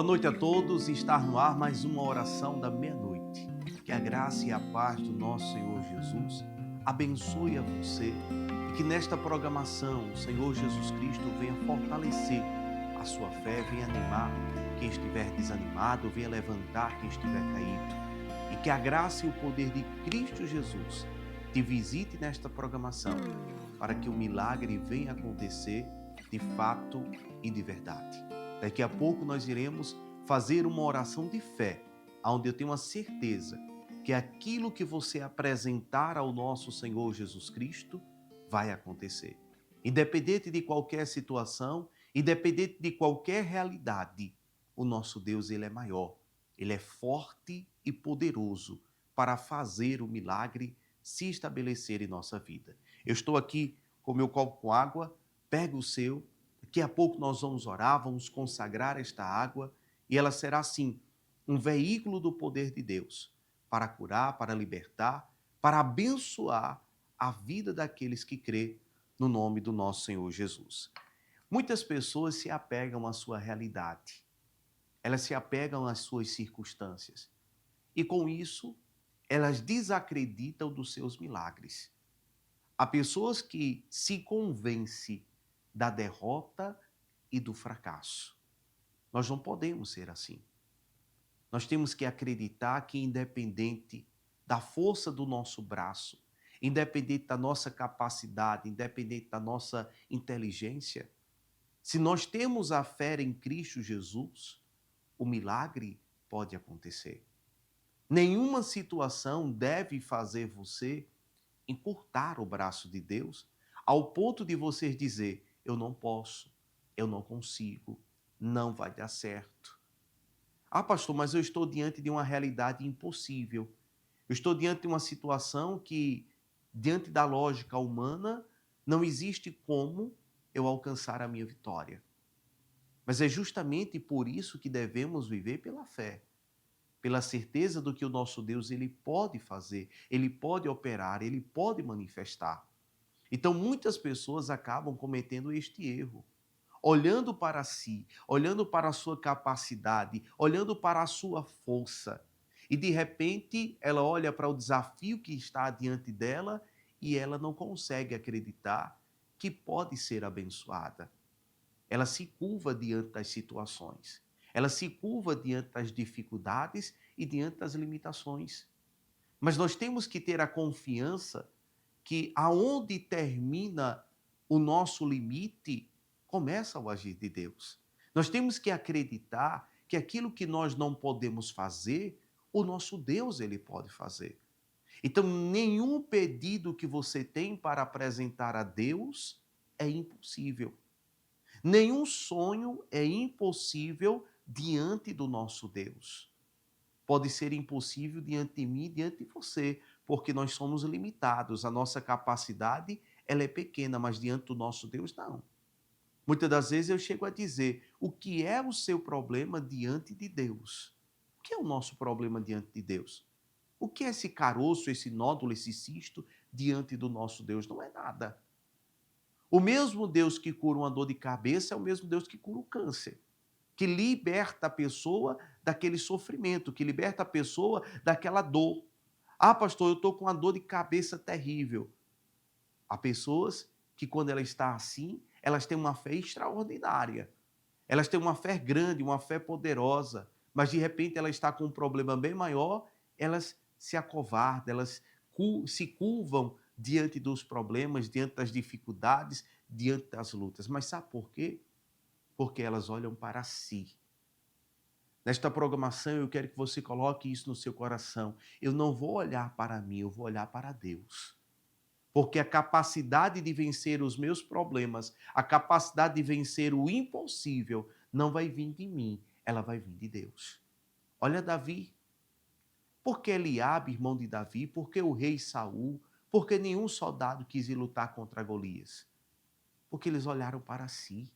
Boa noite a todos, está no ar mais uma oração da meia-noite. Que a graça e a paz do nosso Senhor Jesus abençoe a você e que nesta programação o Senhor Jesus Cristo venha fortalecer a sua fé, venha animar quem estiver desanimado, venha levantar quem estiver caído. E que a graça e o poder de Cristo Jesus te visite nesta programação para que o milagre venha acontecer de fato e de verdade. Daqui a pouco nós iremos fazer uma oração de fé, onde eu tenho a certeza que aquilo que você apresentar ao nosso Senhor Jesus Cristo vai acontecer. Independente de qualquer situação, independente de qualquer realidade, o nosso Deus, ele é maior, ele é forte e poderoso para fazer o milagre se estabelecer em nossa vida. Eu estou aqui com meu copo com água, pega o seu. Daqui a pouco nós vamos orar, vamos consagrar esta água e ela será, assim, um veículo do poder de Deus para curar, para libertar, para abençoar a vida daqueles que crê no nome do nosso Senhor Jesus. Muitas pessoas se apegam à sua realidade, elas se apegam às suas circunstâncias e, com isso, elas desacreditam dos seus milagres. Há pessoas que se convencem da derrota e do fracasso. Nós não podemos ser assim. Nós temos que acreditar que, independente da força do nosso braço, independente da nossa capacidade, independente da nossa inteligência, se nós temos a fé em Cristo Jesus, o milagre pode acontecer. Nenhuma situação deve fazer você encurtar o braço de Deus ao ponto de você dizer: eu não posso, eu não consigo, não vai dar certo. Ah, pastor, mas eu estou diante de uma realidade impossível. Eu estou diante de uma situação que, diante da lógica humana, não existe como eu alcançar a minha vitória. Mas é justamente por isso que devemos viver pela fé, pela certeza do que o nosso Deus ele pode fazer, ele pode operar, ele pode manifestar. Então, muitas pessoas acabam cometendo este erro, olhando para si, olhando para a sua capacidade, olhando para a sua força. E de repente, ela olha para o desafio que está diante dela e ela não consegue acreditar que pode ser abençoada. Ela se curva diante das situações. Ela se curva diante das dificuldades e diante das limitações. Mas nós temos que ter a confiança que aonde termina o nosso limite, começa o agir de Deus. Nós temos que acreditar que aquilo que nós não podemos fazer, o nosso Deus ele pode fazer. Então, nenhum pedido que você tem para apresentar a Deus é impossível. Nenhum sonho é impossível diante do nosso Deus. Pode ser impossível diante de mim, diante de você, porque nós somos limitados. A nossa capacidade, ela é pequena, mas diante do nosso Deus, não. Muitas das vezes eu chego a dizer: o que é o seu problema diante de Deus? O que é o nosso problema diante de Deus? O que é esse caroço, esse nódulo, esse cisto diante do nosso Deus? Não é nada. O mesmo Deus que cura uma dor de cabeça é o mesmo Deus que cura o câncer, que liberta a pessoa daquele sofrimento, que liberta a pessoa daquela dor. Ah, pastor, eu estou com uma dor de cabeça terrível. Há pessoas que, quando ela está assim, elas têm uma fé extraordinária. Elas têm uma fé grande, uma fé poderosa, mas de repente ela está com um problema bem maior, elas se acovardam, elas se curvam diante dos problemas, diante das dificuldades, diante das lutas. Mas sabe por quê? Porque elas olham para si. Nesta programação, eu quero que você coloque isso no seu coração. Eu não vou olhar para mim, eu vou olhar para Deus. Porque a capacidade de vencer os meus problemas, a capacidade de vencer o impossível, não vai vir de mim, ela vai vir de Deus. Olha Davi. Por que Eliabe, irmão de Davi? Por que o rei Saul? Por que nenhum soldado quis ir lutar contra Golias? Porque eles olharam para si.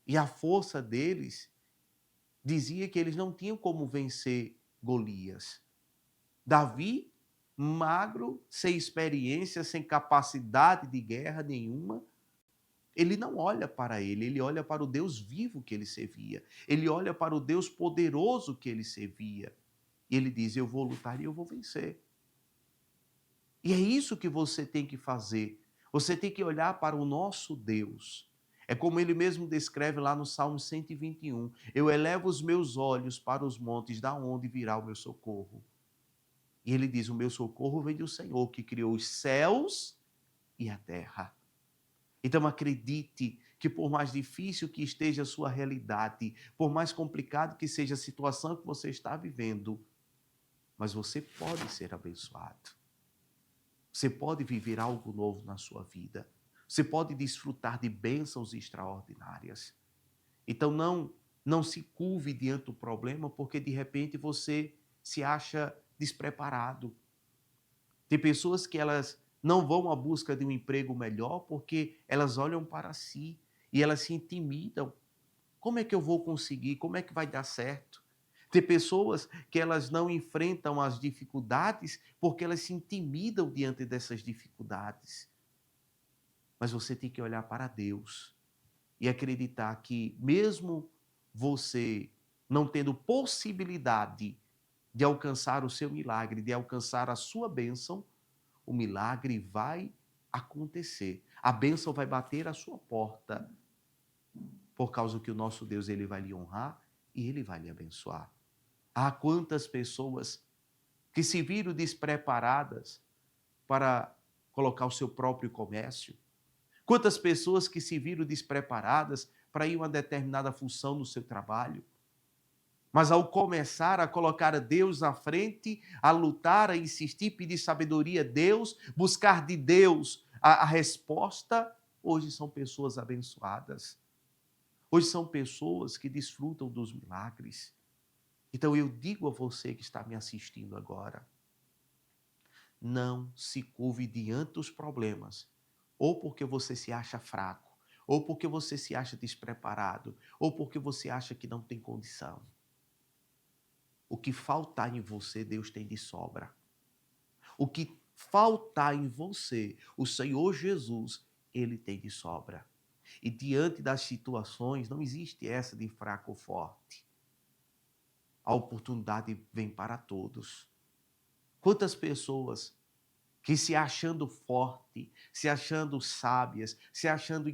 E a força deles dizia que eles não tinham como vencer Golias. Davi, magro, sem experiência, sem capacidade de guerra nenhuma, ele não olha para ele olha para o Deus vivo que ele servia. Ele olha para o Deus poderoso que ele servia. E ele diz: eu vou lutar e eu vou vencer. E é isso que você tem que fazer. Você tem que olhar para o nosso Deus. É como ele mesmo descreve lá no Salmo 121. Eu elevo os meus olhos para os montes, da onde virá o meu socorro. E ele diz: o meu socorro vem do Senhor, que criou os céus e a terra. Então acredite que por mais difícil que esteja a sua realidade, por mais complicado que seja a situação que você está vivendo, mas você pode ser abençoado. Você pode viver algo novo na sua vida. Você pode desfrutar de bênçãos extraordinárias. Então não se curve diante do problema, porque de repente você se acha despreparado. Tem pessoas que elas não vão à busca de um emprego melhor porque elas olham para si e elas se intimidam. Como é que eu vou conseguir? Como é que vai dar certo? Tem pessoas que elas não enfrentam as dificuldades porque elas se intimidam diante dessas dificuldades. Mas você tem que olhar para Deus e acreditar que mesmo você não tendo possibilidade de alcançar o seu milagre, de alcançar a sua bênção, o milagre vai acontecer. A bênção vai bater à sua porta, por causa que o nosso Deus, ele vai lhe honrar e ele vai lhe abençoar. Há quantas pessoas que se viram despreparadas para colocar o seu próprio comércio? Quantas pessoas que se viram despreparadas para ir a uma determinada função no seu trabalho? Mas ao começar a colocar Deus à frente, a lutar, a insistir, pedir sabedoria a Deus, buscar de Deus a resposta, hoje são pessoas abençoadas. Hoje são pessoas que desfrutam dos milagres. Então eu digo a você que está me assistindo agora, não se curve diante dos problemas, ou porque você se acha fraco, ou porque você se acha despreparado, ou porque você acha que não tem condição. O que faltar em você, Deus tem de sobra. O que faltar em você, o Senhor Jesus, ele tem de sobra. E diante das situações, não existe essa de fraco ou forte. A oportunidade vem para todos. Quantas pessoas que se achando forte, se achando sábias, se achando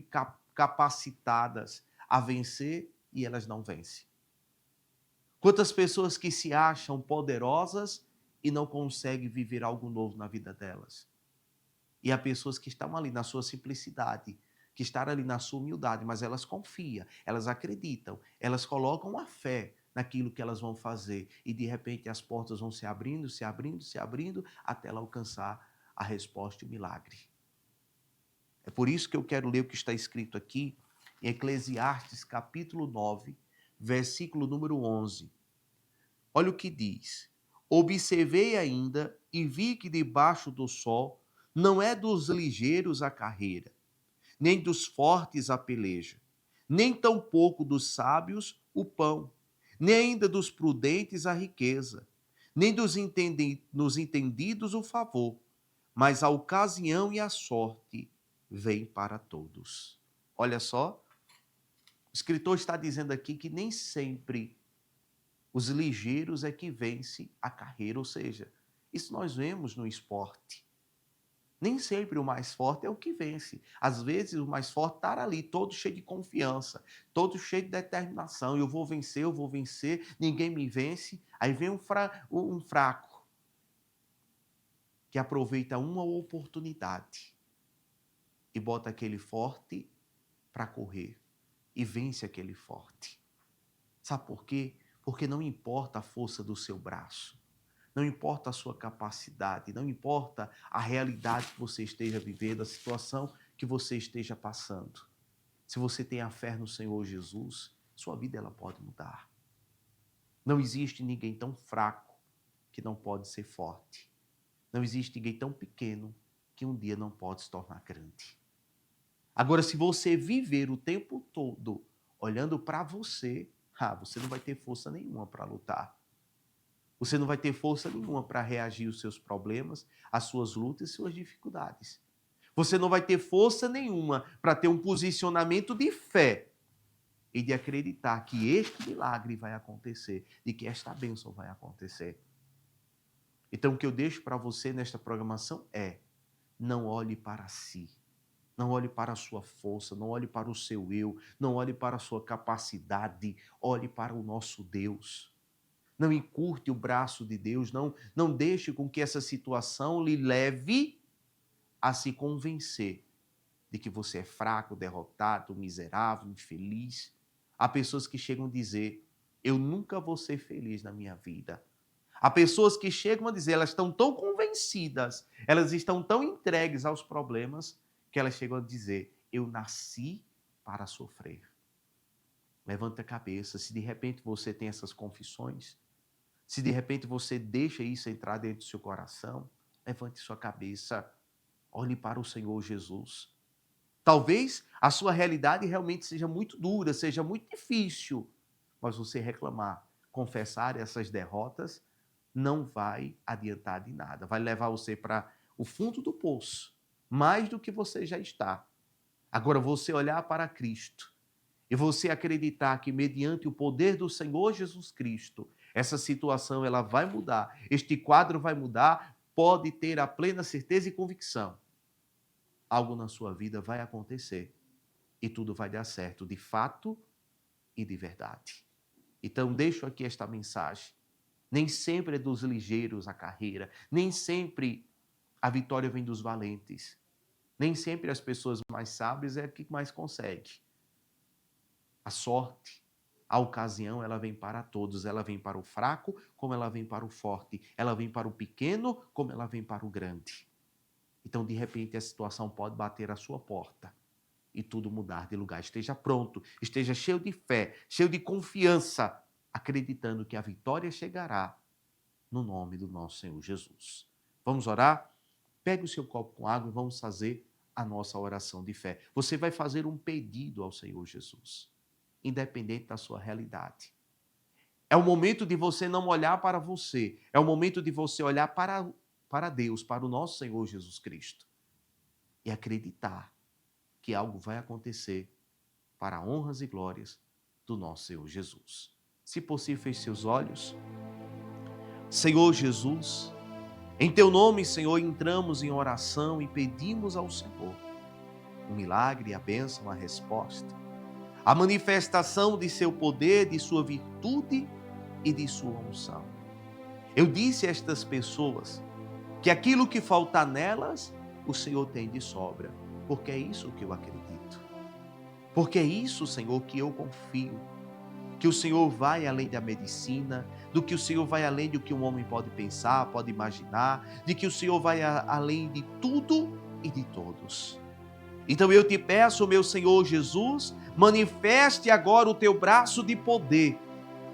capacitadas a vencer e elas não vencem. Quantas pessoas que se acham poderosas e não conseguem viver algo novo na vida delas. E há pessoas que estão ali na sua simplicidade, que estão ali na sua humildade, mas elas confiam, elas acreditam, elas colocam a fé naquilo que elas vão fazer. E de repente as portas vão se abrindo, se abrindo, se abrindo, até ela alcançar a resposta e o milagre. É por isso que eu quero ler o que está escrito aqui em Eclesiastes capítulo 9, versículo número 11. Olha o que diz: observei ainda e vi que debaixo do sol não é dos ligeiros a carreira, nem dos fortes a peleja, nem tampouco dos sábios o pão, nem ainda dos prudentes a riqueza, nem dos entendidos o favor, mas a ocasião e a sorte vêm para todos. Olha só, o escritor está dizendo aqui que nem sempre os ligeiros é que vence a carreira, ou seja, isso nós vemos no esporte. Nem sempre o mais forte é o que vence. Às vezes o mais forte está ali, todo cheio de confiança, todo cheio de determinação. Eu vou vencer, ninguém me vence. Aí vem um fraco que aproveita uma oportunidade e bota aquele forte para correr e vence aquele forte. Sabe por quê? Porque não importa a força do seu braço, não importa a sua capacidade, não importa a realidade que você esteja vivendo, a situação que você esteja passando. Se você tem a fé no Senhor Jesus, sua vida ela pode mudar. Não existe ninguém tão fraco que não pode ser forte. Não existe ninguém tão pequeno que um dia não pode se tornar grande. Agora, se você viver o tempo todo olhando para você, você não vai ter força nenhuma para lutar. Você não vai ter força nenhuma para reagir aos seus problemas, às suas lutas e suas dificuldades. Você não vai ter força nenhuma para ter um posicionamento de fé e de acreditar que este milagre vai acontecer, de que esta bênção vai acontecer. Então, o que eu deixo para você nesta programação é: não olhe para si, não olhe para a sua força, não olhe para o seu eu, não olhe para a sua capacidade, olhe para o nosso Deus. Não encurte o braço de Deus, não deixe com que essa situação lhe leve a se convencer de que você é fraco, derrotado, miserável, infeliz. Há pessoas que chegam a dizer: eu nunca vou ser feliz na minha vida. Há pessoas que chegam a dizer, elas estão tão convencidas, elas estão tão entregues aos problemas, que elas chegam a dizer: eu nasci para sofrer. Levanta a cabeça, se de repente você tem essas confissões, se de repente você deixa isso entrar dentro do seu coração, levante sua cabeça, olhe para o Senhor Jesus. Talvez a sua realidade realmente seja muito dura, seja muito difícil, mas você reclamar, confessar essas derrotas, não vai adiantar de nada. Vai levar você para o fundo do poço, mais do que você já está. Agora, você olhar para Cristo e você acreditar que mediante o poder do Senhor Jesus Cristo, essa situação ela vai mudar, este quadro vai mudar, pode ter a plena certeza e convicção. Algo na sua vida vai acontecer e tudo vai dar certo, de fato e de verdade. Então, deixo aqui esta mensagem. Nem sempre é dos ligeiros a carreira, nem sempre a vitória vem dos valentes, nem sempre as pessoas mais sábias é a que mais consegue. A sorte, a ocasião, ela vem para todos, ela vem para o fraco, como ela vem para o forte, ela vem para o pequeno, como ela vem para o grande. Então, de repente, a situação pode bater à sua porta e tudo mudar de lugar. Esteja pronto, esteja cheio de fé, cheio de confiança, acreditando que a vitória chegará no nome do nosso Senhor Jesus. Vamos orar? Pegue o seu copo com água e vamos fazer a nossa oração de fé. Você vai fazer um pedido ao Senhor Jesus, independente da sua realidade. É o momento de você não olhar para você, é o momento de você olhar para Deus, para o nosso Senhor Jesus Cristo, e acreditar que algo vai acontecer para honras e glórias do nosso Senhor Jesus. Se possível, feche seus olhos. Senhor Jesus, em Teu nome, Senhor, entramos em oração e pedimos ao Senhor um milagre, a bênção, a resposta, a manifestação de Seu poder, de Sua virtude e de Sua unção. Eu disse a estas pessoas que aquilo que faltar nelas, o Senhor tem de sobra, porque é isso que eu acredito. Porque é isso, Senhor, que eu confio. Que o Senhor vai além da medicina, do que o Senhor vai além do que um homem pode pensar, pode imaginar, de que o Senhor vai além de tudo e de todos. Então eu te peço, meu Senhor Jesus, manifeste agora o teu braço de poder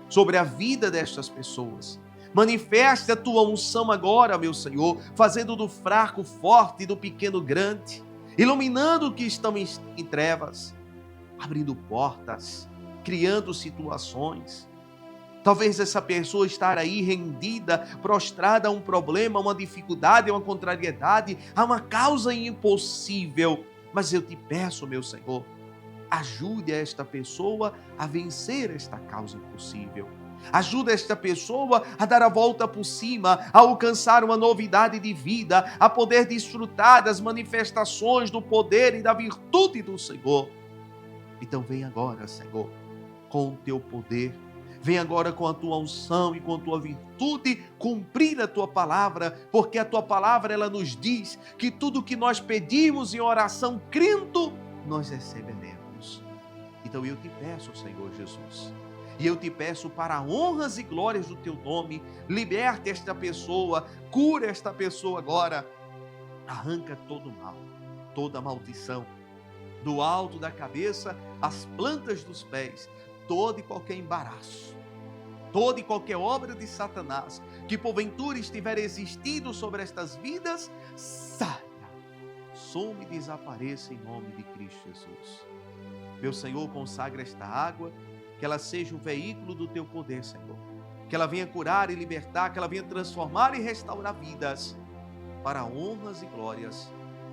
sobre a vida destas pessoas. Manifeste a tua unção agora, meu Senhor, fazendo do fraco forte e do pequeno grande, iluminando o que estão em trevas, abrindo portas, criando situações. Talvez essa pessoa estar aí rendida, prostrada a um problema, a uma dificuldade, a uma contrariedade, a uma causa impossível. Mas eu te peço, meu Senhor, ajude esta pessoa a vencer esta causa impossível. Ajuda esta pessoa a dar a volta por cima, a alcançar uma novidade de vida, a poder desfrutar das manifestações do poder e da virtude do Senhor. Então vem agora, Senhor, com o teu poder, vem agora com a tua unção e com a tua virtude cumprir a tua palavra, porque a tua palavra ela nos diz que tudo que nós pedimos em oração crendo, nós receberemos. Então eu te peço, Senhor Jesus, e eu te peço para honras e glórias do teu nome, liberte esta pessoa, cura esta pessoa agora, arranca todo mal, toda maldição, do alto da cabeça às plantas dos pés, todo e qualquer embaraço, toda e qualquer obra de Satanás que porventura estiver existindo sobre estas vidas, saia, some e desapareça em nome de Cristo Jesus. Meu Senhor, consagra esta água, que ela seja o veículo do teu poder, Senhor, que ela venha curar e libertar, que ela venha transformar e restaurar vidas, para honras e glórias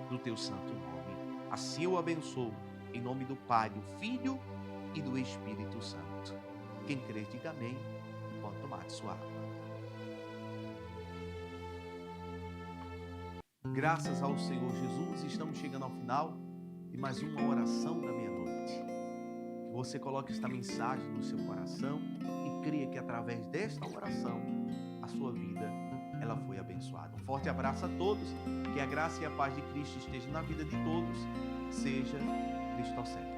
do teu santo nome. Assim eu abençoo, em nome do Pai, do Filho e do Espírito Santo. Quem crê, diga amém e pode tomar de sua água. Graças ao Senhor Jesus, estamos chegando ao final de mais uma oração da meia-noite. Que você coloque esta mensagem no seu coração e creia que através desta oração, a sua vida, ela foi abençoada. Um forte abraço a todos, que a graça e a paz de Cristo estejam na vida de todos. Seja cristocêntrico.